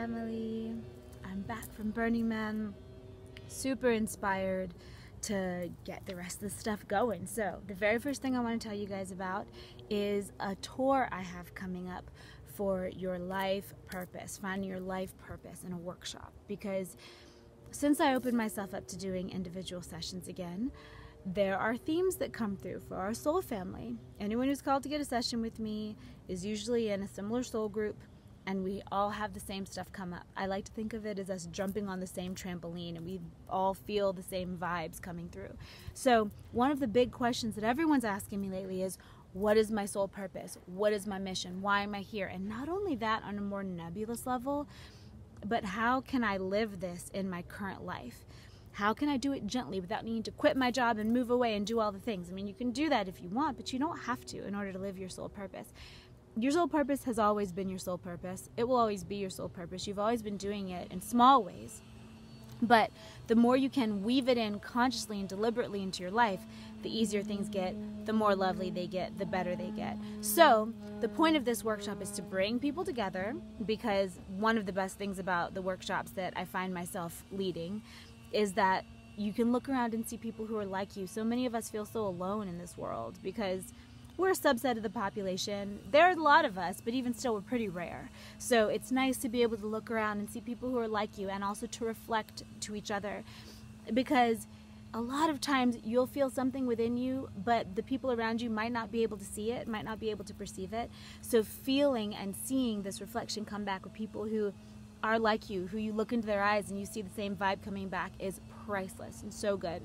family. I'm back from Burning Man, super inspired to get the rest of the stuff going. So the very first thing I want to tell you guys about is a tour I have coming up for your life purpose, finding your life purpose in a workshop. Because since I opened myself up to doing individual sessions again, there are themes that come through for our soul family. Anyone who's called to get a session with me is usually in a similar soul group, and we all have the same stuff come up. I like to think of it as us jumping on the same trampoline, and we all feel the same vibes coming through. So one of the big questions that everyone's asking me lately is, what is my soul purpose? What is my mission? Why am I here? And not only that on a more nebulous level, but how can I live this in my current life? How can I do it gently without needing to quit my job and move away and do all the things? I mean, you can do that if you want, but you don't have to in order to live your soul purpose. Your soul purpose has always been your soul purpose. It will always be your soul purpose. You've always been doing it in small ways. But the more you can weave it in consciously and deliberately into your life, the easier things get, the more lovely they get, the better they get. So the point of this workshop is to bring people together, because one of the best things about the workshops that I find myself leading is that you can look around and see people who are like you. So many of us feel so alone in this world because we're a subset of the population. There are a lot of us, but even still, we're pretty rare. So it's nice to be able to look around and see people who are like you, and also to reflect to each other, because a lot of times you'll feel something within you, but the people around you might not be able to see it, might not be able to perceive it. So feeling and seeing this reflection come back with people who are like you, who you look into their eyes and you see the same vibe coming back, is priceless and so good.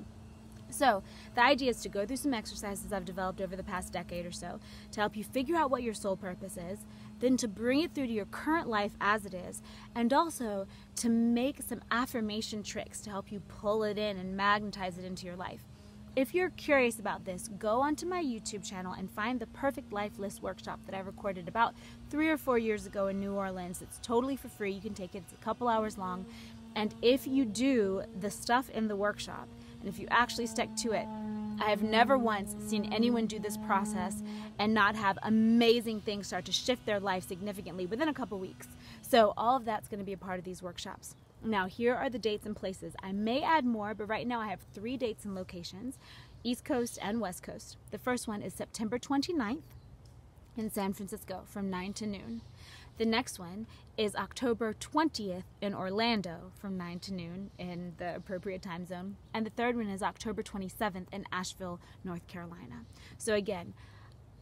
So the idea is to go through some exercises I've developed over the past decade or so to help you figure out what your soul purpose is, then to bring it through to your current life as it is, and also to make some affirmation tricks to help you pull it in and magnetize it into your life. If you're curious about this, go onto my YouTube channel and find the Perfect Life List workshop that I recorded about 3 or 4 years ago in New Orleans. It's totally for free. You can take it. It's a couple hours long. And if you do the stuff in the workshop, and if you actually stick to it, I have never once seen anyone do this process and not have amazing things start to shift their life significantly within a couple weeks. So all of that's going to be a part of these workshops. Now, here are the dates and places. I may add more, but right now I have 3 dates and locations, East Coast and West Coast. The first one is September 29th in San Francisco from 9 to noon. The next one is October 20th in Orlando from 9 to noon in the appropriate time zone. And the third one is October 27th in Asheville, North Carolina. So again,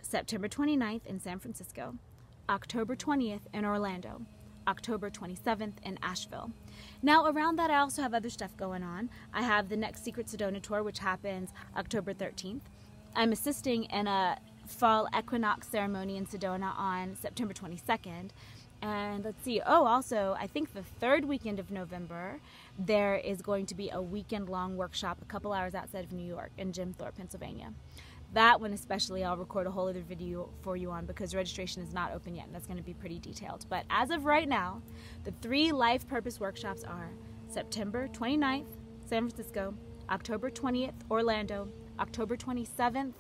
September 29th in San Francisco, October 20th in Orlando, October 27th in Asheville. Now around that I also have other stuff going on. I have the next Secret Sedona tour, which happens October 13th. I'm assisting in a fall equinox ceremony in Sedona on September 22nd. And let's see, also I think the 3rd weekend of November there is going to be a weekend-long workshop a couple hours outside of New York in Jim Thorpe, Pennsylvania. That one especially I'll record a whole other video for you on, because registration is not open yet, and that's going to be pretty detailed. But as of right now, the 3 life purpose workshops are September 29th, San Francisco, October 20th, Orlando, October 27th,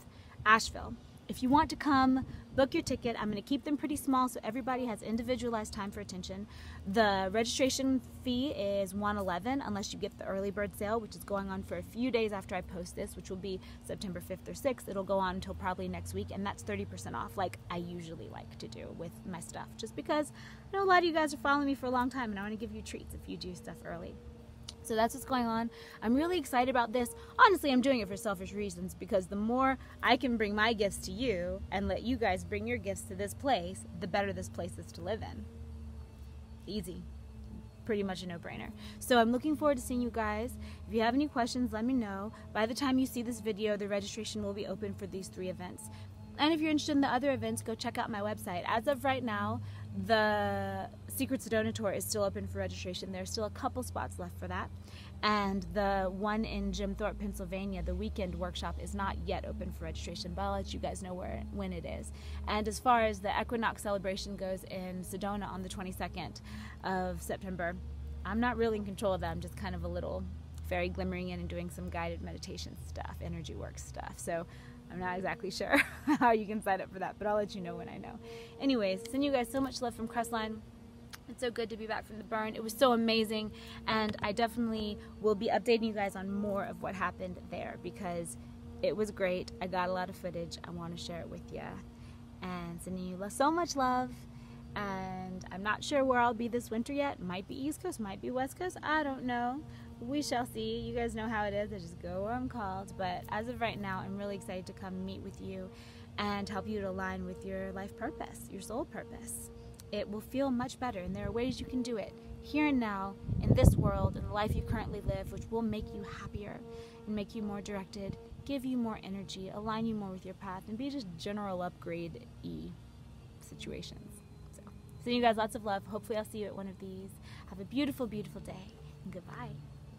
Asheville. If you want to come, book your ticket. I'm going to keep them pretty small so everybody has individualized time for attention. The registration fee is $111 unless you get the early bird sale, which is going on for a few days after I post this, which will be September 5th or 6th. It'll go on until probably next week, and that's 30% off, like I usually like to do with my stuff, just because I know a lot of you guys are following me for a long time, and I want to give you treats if you do stuff early. So that's what's going on. I'm really excited about this. Honestly, I'm doing it for selfish reasons, because the more I can bring my gifts to you and let you guys bring your gifts to this place, the better this place is to live in. Easy. Pretty much a no-brainer. So I'm looking forward to seeing you guys. If you have any questions, let me know. By the time you see this video, the registration will be open for these 3 events. And if you're interested in the other events, go check out my website. As of right now, the Secret Sedona tour is still open for registration. There's still a couple spots left for that. And the one in Jim Thorpe, Pennsylvania, the weekend workshop, is not yet open for registration, but I'll let you guys know when it is. And as far as the equinox celebration goes in Sedona on the 22nd of September, I'm not really in control of that. I'm just kind of a little fairy glimmering in and doing some guided meditation stuff, energy work stuff. So I'm not exactly sure how you can sign up for that, but I'll let you know when I know. Anyways, send you guys so much love from Crestline. It's so good to be back from the burn. It was so amazing, and I definitely will be updating you guys on more of what happened there because it was great. I got a lot of footage. I want to share it with you. And sending you so much love. And I'm not sure where I'll be this winter yet. Might be East Coast, might be West Coast. I don't know. We shall see. You guys know how it is. I just go where I'm called. But as of right now, I'm really excited to come meet with you and help you to align with your life purpose, your soul purpose. It will feel much better, and there are ways you can do it here and now in this world, in the life you currently live, which will make you happier and make you more directed, give you more energy, align you more with your path, and be just general upgrade-y situations. So, sending you guys lots of love. Hopefully I'll see you at one of these. Have a beautiful, beautiful day, and goodbye.